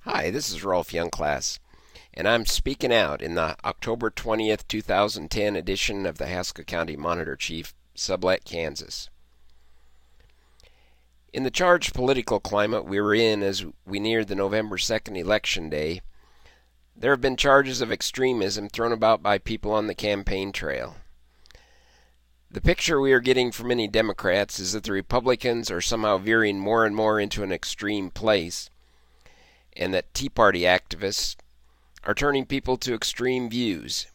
Hi, this is Rolf Youngclass, and I'm speaking out in the October 20th, 2010 edition of the Haskell County Monitor Chief, Sublette, Kansas. In the charged political climate we were in as we neared the November 2nd election day, there have been charges of extremism thrown about by people on the campaign trail. The picture we are getting from many Democrats is that the Republicans are somehow veering more and more into an extreme place, and that Tea Party activists are turning people to extreme views.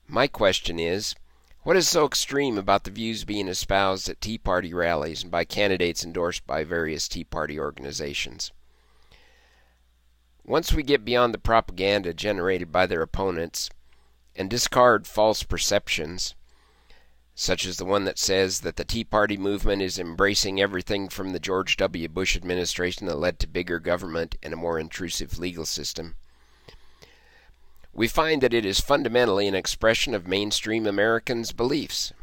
My question is, what is so extreme about the views being espoused at Tea Party rallies and by candidates endorsed by various Tea Party organizations? Once we get beyond the propaganda generated by their opponents and discard false perceptions, such as the one that says that the Tea Party movement is embracing everything from the George W. Bush administration that led to bigger government and a more intrusive legal system, we find that it is fundamentally an expression of mainstream Americans' beliefs.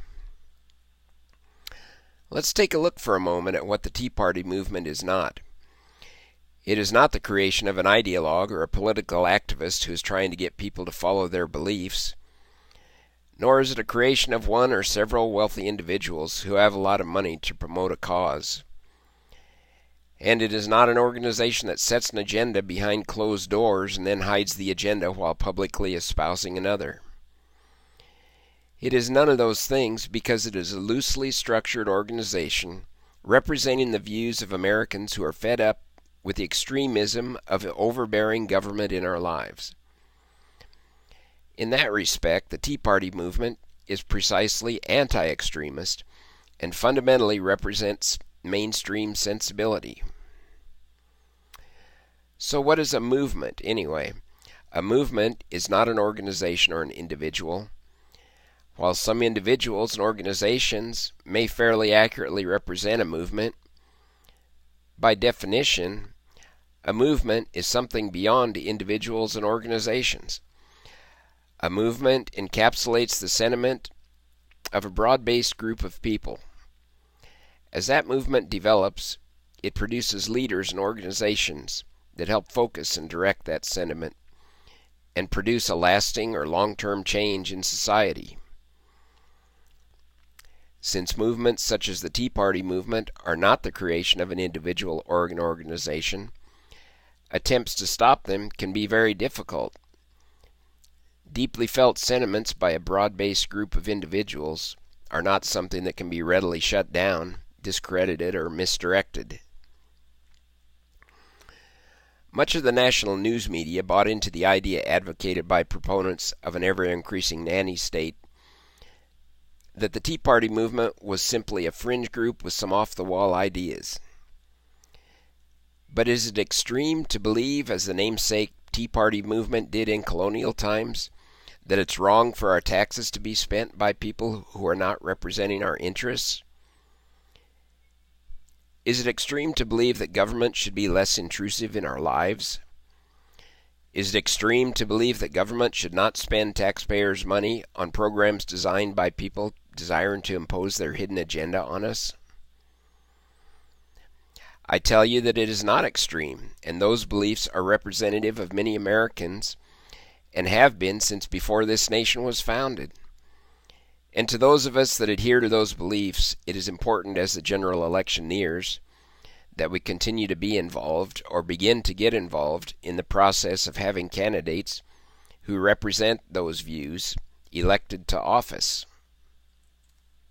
Let's take a look for a moment at what the Tea Party movement is not. It is not the creation of an ideologue or a political activist who is trying to get people to follow their beliefs, nor is it a creation of one or several wealthy individuals who have a lot of money to promote a cause. And it is not an organization that sets an agenda behind closed doors and then hides the agenda while publicly espousing another. It is none of those things because it is a loosely structured organization representing the views of Americans who are fed up with the extremism of overbearing government in our lives. In that respect, the Tea Party movement is precisely anti-extremist and fundamentally represents mainstream sensibility. So what is a movement, anyway? A movement is not an organization or an individual. While some individuals and organizations may fairly accurately represent a movement, by definition, a movement is something beyond individuals and organizations. A movement encapsulates the sentiment of a broad-based group of people. As that movement develops, it produces leaders and organizations that help focus and direct that sentiment and produce a lasting or long-term change in society. Since movements such as the Tea Party movement are not the creation of an individual or an organization, attempts to stop them can be very difficult. Deeply felt sentiments by a broad-based group of individuals are not something that can be readily shut down, discredited, or misdirected. Much of the national news media bought into the idea advocated by proponents of an ever-increasing nanny state that the Tea Party movement was simply a fringe group with some off-the-wall ideas. But is it extreme to believe, as the namesake Tea Party movement did in colonial times, that it's wrong for our taxes to be spent by people who are not representing our interests? Is it extreme to believe that government should be less intrusive in our lives? Is it extreme to believe that government should not spend taxpayers' money on programs designed by people desiring to impose their hidden agenda on us? I tell you that it is not extreme, and those beliefs are representative of many Americans and have been since before this nation was founded. And to those of us that adhere to those beliefs, it is important as the general election nears that we continue to be involved or begin to get involved in the process of having candidates who represent those views elected to office.